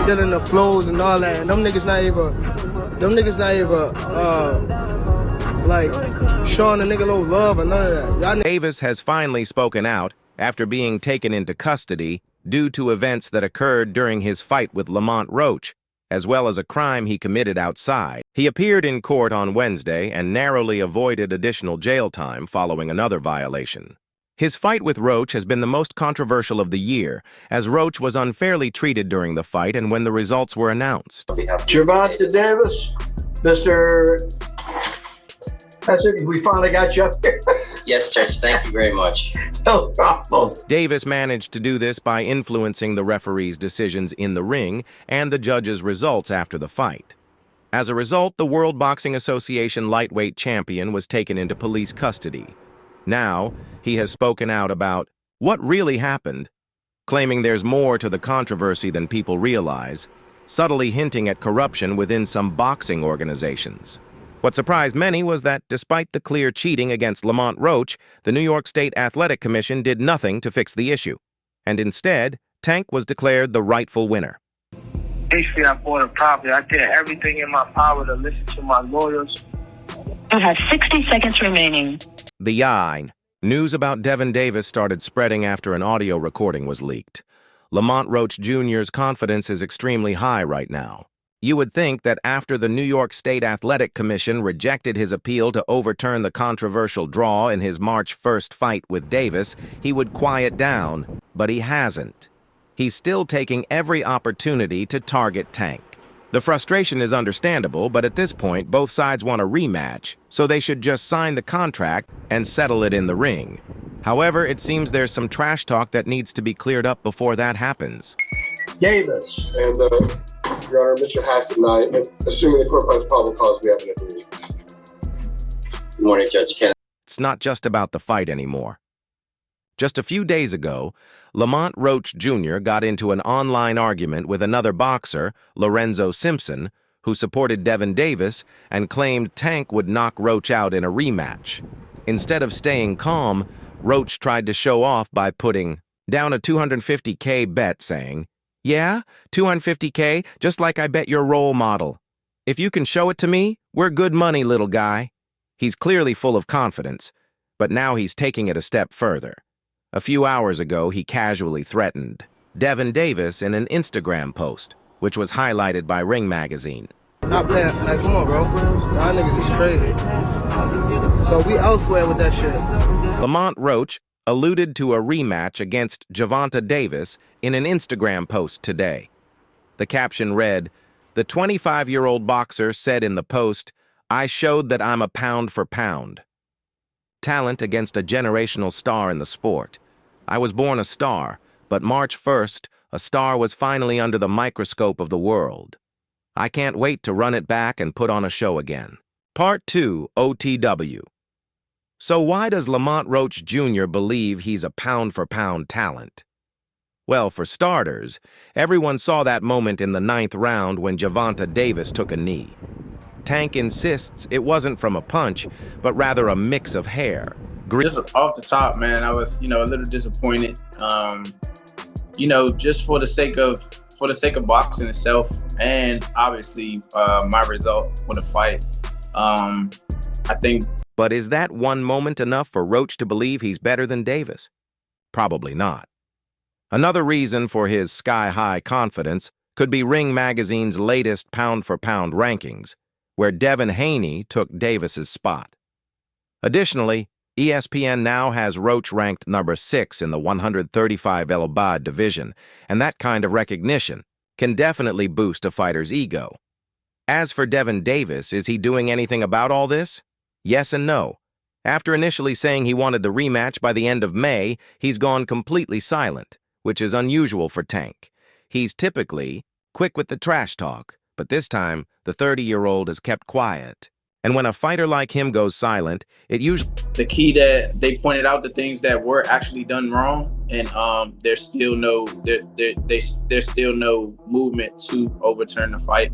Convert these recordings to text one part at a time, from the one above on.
Stealing the flows and all that. And them niggas not even, like, showing a nigga no love or none of that. Davis has finally spoken out after being taken into custody due to events that occurred during his fight with Lamont Roach, as well as a crime he committed outside. He appeared in court on Wednesday and narrowly avoided additional jail time following another violation. His fight with Roach has been the most controversial of the year, as Roach was unfairly treated during the fight and when the results were announced. GervontaDavis, Mr. That's it, we finally got you up here. Yes, Judge, thank you very much. No problem. Davis managed to do this by influencing the referee's decisions in the ring and the judge's results after the fight. As a result, the World Boxing Association lightweight champion was taken into police custody. Now, he has spoken out about what really happened, claiming there's more to the controversy than people realize, subtly hinting at corruption within some boxing organizations. What surprised many was that, despite the clear cheating against Lamont Roach, the New York State Athletic Commission did nothing to fix the issue, and instead, Tank was declared the rightful winner. Basically, I bought a property. I did everything in my power to listen to my lawyers. You have 60 seconds remaining. The Yine. News about Devin Davis started spreading after an audio recording was leaked. Lamont Roach Jr.'s confidence is extremely high right now. You would think that after the New York State Athletic Commission rejected his appeal to overturn the controversial draw in his March 1st fight with Davis, he would quiet down, but he hasn't. He's still taking every opportunity to target Tank. The frustration is understandable, but at this point, both sides want a rematch, so they should just sign the contract and settle it in the ring. However, it seems there's some trash talk that needs to be cleared up before that happens. Davis. And, Your Honor, Mr. Hassett and I, assuming the court finds probable cause, we have an agreement. Good morning, Judge Kennedy. It's not just about the fight anymore. Just a few days ago, Lamont Roach Jr. got into an online argument with another boxer, Lorenzo Simpson, who supported Devin Davis and claimed Tank would knock Roach out in a rematch. Instead of staying calm, Roach tried to show off by putting down a $250K bet, saying, "Yeah, $250K, just like I bet your role model. If you can show it to me, we're good money, little guy." He's clearly full of confidence, but now he's taking it a step further. A few hours ago, he casually threatened Devin Davis in an Instagram post, which was highlighted by Ring magazine. Not bad. Like, come on, bro. Y'all niggas is crazy. So we elsewhere with that shit. Lamont Roach alluded to a rematch against GervontaDavis in an Instagram post today. The caption read, "The 25-year-old boxer said in the post, 'I showed that I'm a pound for pound.' Talent against a generational star in the sport. I was born a star, but March 1st, a star was finally under the microscope of the world. I can't wait to run it back and put on a show again." Part 2, OTW. So why does Lamont Roach Jr. believe he's a pound-for-pound talent? Well, for starters, everyone saw that moment in the 9th round when Gervonta Davis took a knee. Tank insists it wasn't from a punch, but rather a mix of hair. Just off the top, man, I was, a little disappointed. Just for the sake of boxing itself, and obviously my result for the fight. I think. But is that one moment enough for Roach to believe he's better than Davis? Probably not. Another reason for his sky-high confidence could be Ring Magazine's latest pound-for-pound rankings, where Devin Haney took Davis's spot. Additionally, ESPN now has Roach ranked number 6 in the 135 Baad division, and that kind of recognition can definitely boost a fighter's ego. As for Devin Davis, is he doing anything about all this? Yes and no. After initially saying he wanted the rematch by the end of May, he's gone completely silent, which is unusual for Tank. He's typically quick with the trash talk, but this time, the 30-year-old has kept quiet. And when a fighter like him goes silent, it usually... The key that they pointed out the things that were actually done wrong, and there's still no movement to overturn the fight.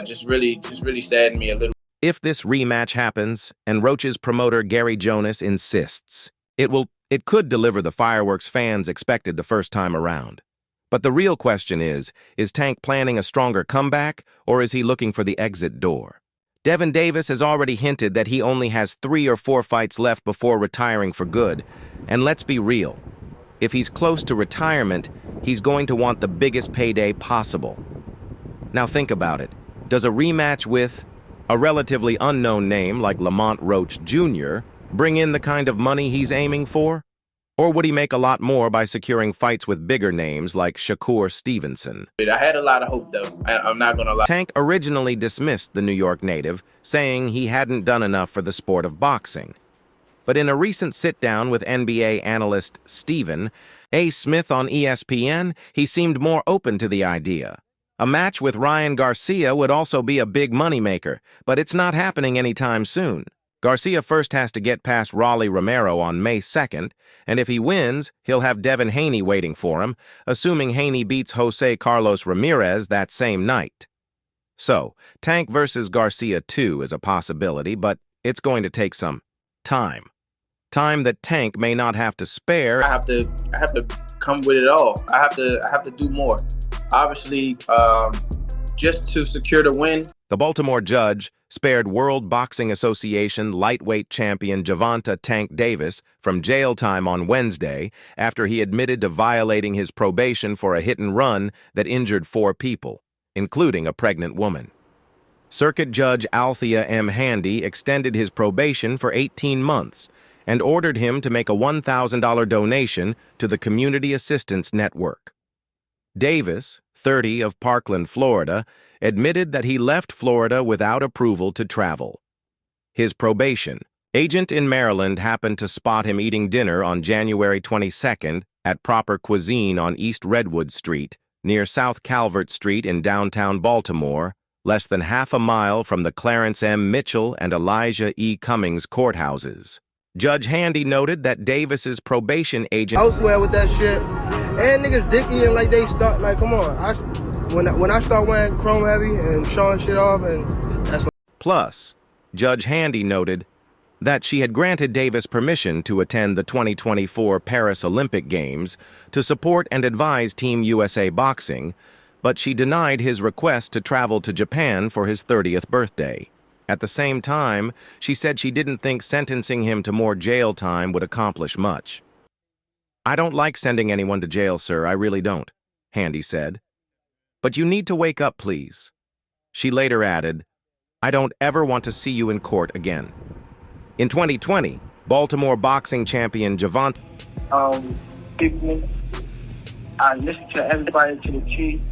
Just really saddened me a little. If this rematch happens, and Roach's promoter Gary Jonas insists, it could deliver the fireworks fans expected the first time around. But the real question is Tank planning a stronger comeback, or is he looking for the exit door? GervontaDavis has already hinted that he only has 3 or 4 fights left before retiring for good. And let's be real. If he's close to retirement, he's going to want the biggest payday possible. Now think about it. Does a rematch with a relatively unknown name like Lamont Roach Jr. bring in the kind of money he's aiming for? Or would he make a lot more by securing fights with bigger names like Shakur Stevenson? I had a lot of hope, though. I'm not going to lie. Tank originally dismissed the New York native, saying he hadn't done enough for the sport of boxing. But in a recent sit-down with NBA analyst Stephen A. Smith on ESPN, he seemed more open to the idea. A match with Ryan Garcia would also be a big moneymaker, but it's not happening anytime soon. Garcia first has to get past Rolly Romero on May 2nd, and if he wins, he'll have Devin Haney waiting for him, assuming Haney beats Jose Carlos Ramirez that same night. So, Tank versus Garcia 2 is a possibility, but it's going to take some time. Time that Tank may not have to spare. I have to come with it all. I have to do more. Obviously, just to secure the win. The Baltimore judge spared World Boxing Association lightweight champion Gervonta "Tank" Davis from jail time on Wednesday after he admitted to violating his probation for a hit-and-run that injured 4 people, including a pregnant woman. Circuit Judge Althea M. Handy extended his probation for 18 months and ordered him to make a $1,000 donation to the Community Assistance Network. Davis, 30, of Parkland, Florida, admitted that he left Florida without approval to travel. His probation agent in Maryland happened to spot him eating dinner on January 22nd at Proper Cuisine on East Redwood Street, near South Calvert Street in downtown Baltimore, less than half a mile from the Clarence M. Mitchell and Elijah E. Cummings courthouses. Judge Handy noted that Davis's probation agent Elsewhere with that shit, and niggas dick eating like they start, like, come on. When I start wearing chrome heavy and showing shit off, and that's what. Plus, Judge Handy noted that she had granted Davis permission to attend the 2024 Paris Olympic Games to support and advise Team USA Boxing, but she denied his request to travel to Japan for his 30th birthday. At the same time, she said she didn't think sentencing him to more jail time would accomplish much. "I don't like sending anyone to jail, sir, I really don't," Handy said. "But you need to wake up, please." She later added, "I don't ever want to see you in court again." In 2020, Baltimore boxing champion Gervonta People, I listen to everybody to the T.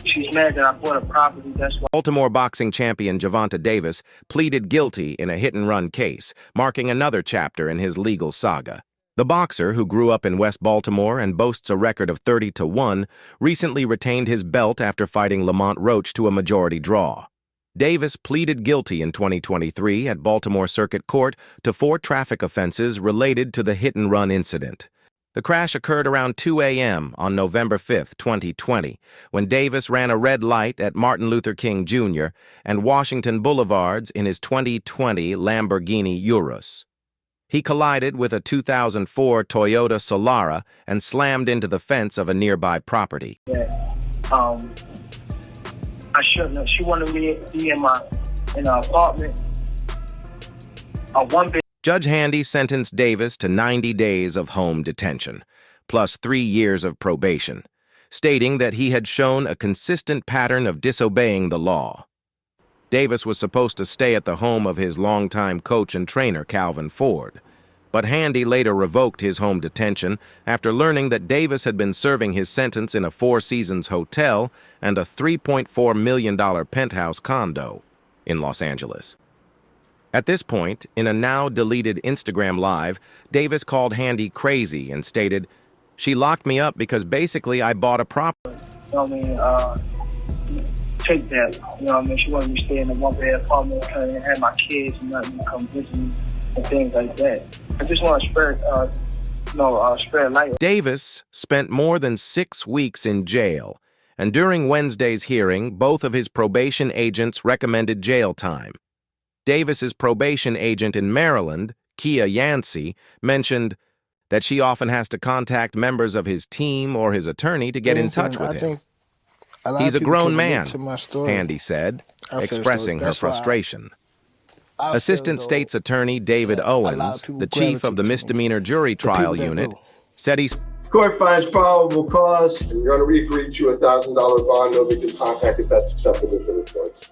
She's mad that I bought a property, that's why. Baltimore boxing champion GervontaDavis pleaded guilty in a hit-and-run case, marking another chapter in his legal saga. The boxer, who grew up in West Baltimore and boasts a record of 30-1, recently retained his belt after fighting Lamont Roach to a majority draw. Davis pleaded guilty in 2023 at Baltimore Circuit Court to 4 traffic offenses related to the hit-and-run incident. The crash occurred around 2 a.m. on November 5, 2020, when Davis ran a red light at Martin Luther King Jr. and Washington Boulevards in his 2020 Lamborghini Urus. He collided with a 2004 Toyota Solara and slammed into the fence of a nearby property. Yeah. I shouldn't have. She wanted me to be in an apartment. One bed. Judge Handy sentenced Davis to 90 days of home detention, plus 3 years of probation, stating that he had shown a consistent pattern of disobeying the law. Davis was supposed to stay at the home of his longtime coach and trainer, Calvin Ford, but Handy later revoked his home detention after learning that Davis had been serving his sentence in a 4 Seasons hotel and a $3.4 million penthouse condo in Los Angeles. At this point, in a now-deleted Instagram Live, Davis called Handy crazy and stated, "She locked me up because basically I bought a property." You know what I mean? Take that. You know what I mean? She wanted me to stay in a one-bed apartment and have my kids and nothing come visit me and things like that. I just want to spread light. Davis spent more than 6 weeks in jail, and during Wednesday's hearing, both of his probation agents recommended jail time. Davis's probation agent in Maryland, Kia Yancey, mentioned, that she often has to contact members of his team or his attorney to get in touch with him. He's a grown man, Handy said, expressing her frustration. Assistant State's Attorney David Owens, the chief of the misdemeanor jury trial unit, said he's Court finds probable cause. And Your Honor, we agreed to a $1,000 bond, no legal contact if that's acceptable for the court.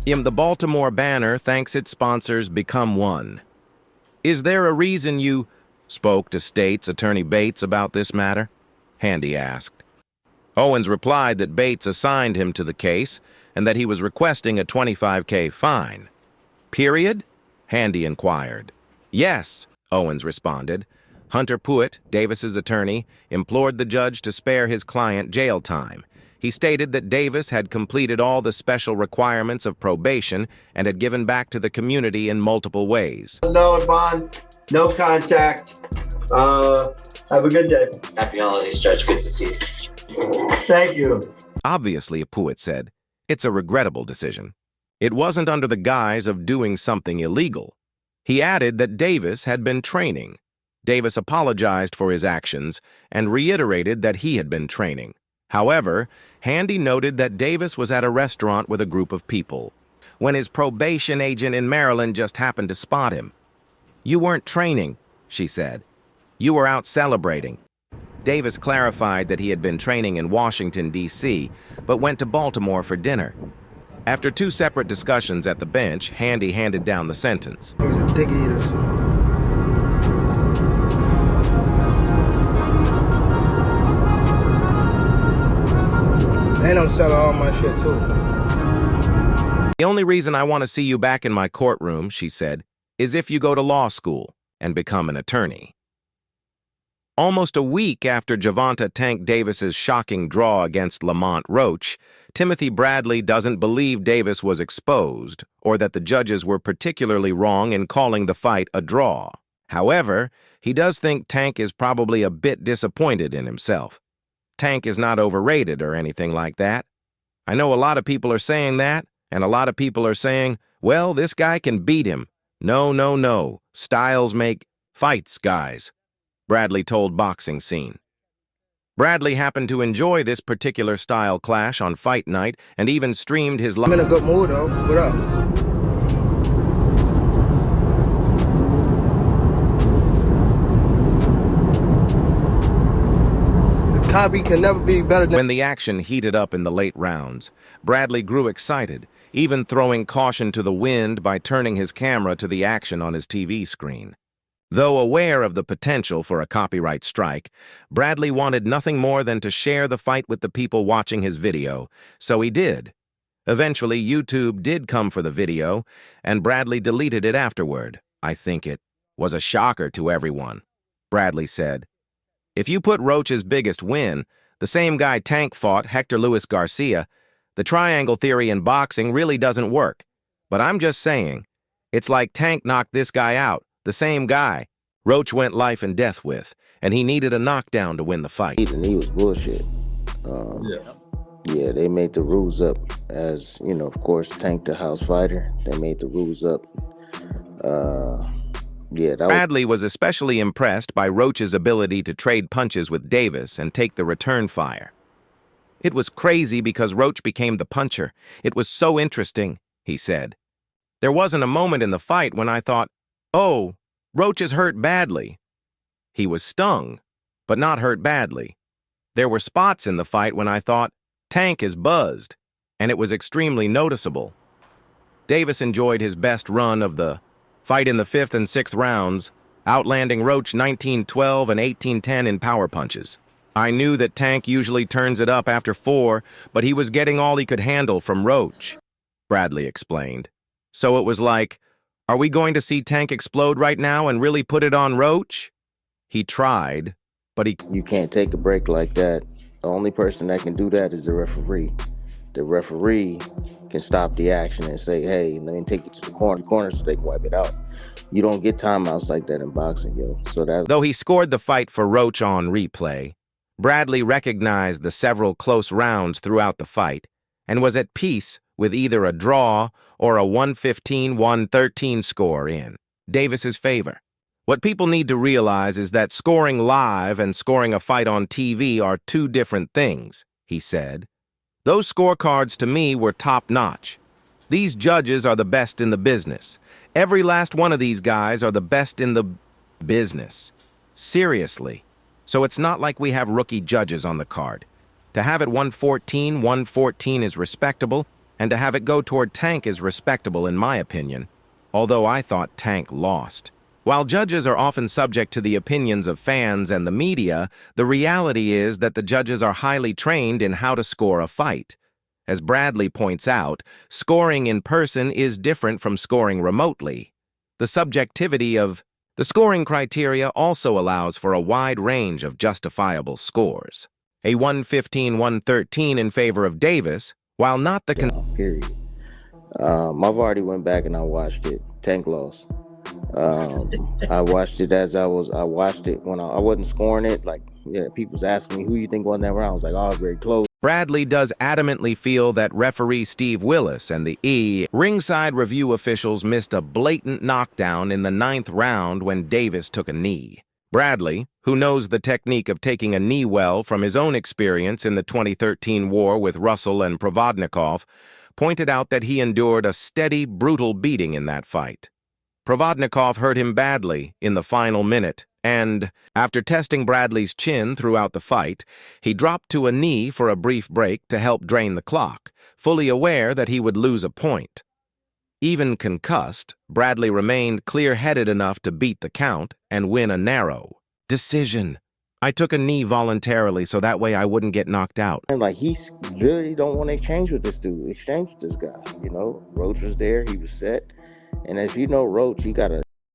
The Baltimore Banner thanks its sponsors Become One. Is there a reason you spoke to State's Attorney Bates about this matter? Handy asked. Owens replied that Bates assigned him to the case and that he was requesting a $25,000 fine. Period? Handy inquired. Yes, Owens responded. Hunter Pruitt, Davis's attorney, implored the judge to spare his client jail time. He stated that Davis had completed all the special requirements of probation and had given back to the community in multiple ways. No bond, no contact. Have a good day. Happy holidays, Judge. Good to see you. Thank you. Obviously, Pruitt said, it's a regrettable decision. It wasn't under the guise of doing something illegal. He added that Davis had been training. Davis apologized for his actions and reiterated that he had been training. However, Handy noted that Davis was at a restaurant with a group of people when his probation agent in Maryland just happened to spot him. You weren't training, she said. You were out celebrating. Davis clarified that he had been training in Washington, D.C., but went to Baltimore for dinner. After two separate discussions at the bench, Handy handed down the sentence. Dick eaters. And I'm selling all my shit, too. The only reason I want to see you back in my courtroom, she said, is if you go to law school and become an attorney. Almost a week after Gervonta tanked Davis's shocking draw against Lamont Roach, Timothy Bradley doesn't believe Davis was exposed or that the judges were particularly wrong in calling the fight a draw. However, he does think Tank is probably a bit disappointed in himself. Tank is not overrated or anything like that. I know a lot of people are saying that, and a lot of people are saying, well, this guy can beat him. No, no, no. Styles make fights, guys, Bradley told Boxing Scene. Bradley happened to enjoy this particular style clash on fight night and even streamed his live. I'm in a good mood, though. What up? The copy can never be better than... When the action heated up in the late rounds, Bradley grew excited, even throwing caution to the wind by turning his camera to the action on his TV screen. Though aware of the potential for a copyright strike, Bradley wanted nothing more than to share the fight with the people watching his video, so he did. Eventually, YouTube did come for the video, and Bradley deleted it afterward. I think it was a shocker to everyone, Bradley said. If you put Roach's biggest win, the same guy Tank fought, Hector Luis Garcia, the triangle theory in boxing really doesn't work. But I'm just saying, it's like Tank knocked this guy out, the same guy Roach went life and death with, and he needed a knockdown to win the fight. And he was bullshit. Yeah, they made the rules up as, you know, of course, Tank the house fighter. They made the rules up. Bradley was especially impressed by Roach's ability to trade punches with Davis and take the return fire. It was crazy because Roach became the puncher. It was so interesting, he said. There wasn't a moment in the fight when I thought, oh, Roach is hurt badly. He was stung, but not hurt badly. There were spots in the fight when I thought, Tank is buzzed, and it was extremely noticeable. Davis enjoyed his best run of the fight in the 5th and 6th rounds, outlanding Roach 19-12 and 18-10 in power punches. I knew that Tank usually turns it up after 4, but he was getting all he could handle from Roach, Bradley explained. So it was like, are we going to see Tank explode right now and really put it on Roach? He tried, but You can't take a break like that. The only person that can do that is the referee. The referee can stop the action and say, hey, let me take you to the corner so they can wipe it out. You don't get timeouts like that in boxing, yo. Though he scored the fight for Roach on replay, Bradley recognized the several close rounds throughout the fight and was at peace with either a draw or a 115-113 score in Davis's favor. What people need to realize is that scoring live and scoring a fight on TV are two different things, he said. Those scorecards to me were top-notch. These judges are the best in the business. Every last one of these guys are the best in the business. Seriously. So it's not like we have rookie judges on the card. To have it 114 is respectable, and to have it go toward Tank is respectable in my opinion, although I thought Tank lost. While judges are often subject to the opinions of fans and the media, the reality is that the judges are highly trained in how to score a fight. As Bradley points out, scoring in person is different from scoring remotely. The subjectivity of the scoring criteria also allows for a wide range of justifiable scores. A 115-113 in favor of Davis, while not the period. I've already went back and I watched it. Tank lost. I watched it when I wasn't scoring it. Like, yeah, people was asking me who you think won that round. I was like, oh, very close. Bradley does adamantly feel that referee Steve Willis and the ringside review officials missed a blatant knockdown in the 9th round when Davis took a knee. Bradley, who knows the technique of taking a knee well from his own experience in the 2013 war with Russell and Provodnikov, pointed out that he endured a steady, brutal beating in that fight. Provodnikov hurt him badly in the final minute, and, after testing Bradley's chin throughout the fight, he dropped to a knee for a brief break to help drain the clock, fully aware that he would lose a point. Even concussed, Bradley remained clear-headed enough to beat the count and win a narrow decision. I took a knee voluntarily so that way I wouldn't get knocked out. And like, he really don't want to exchange with this dude. Exchange with this guy. You know, Roach was there. He was set. And as you know, Roach, he got a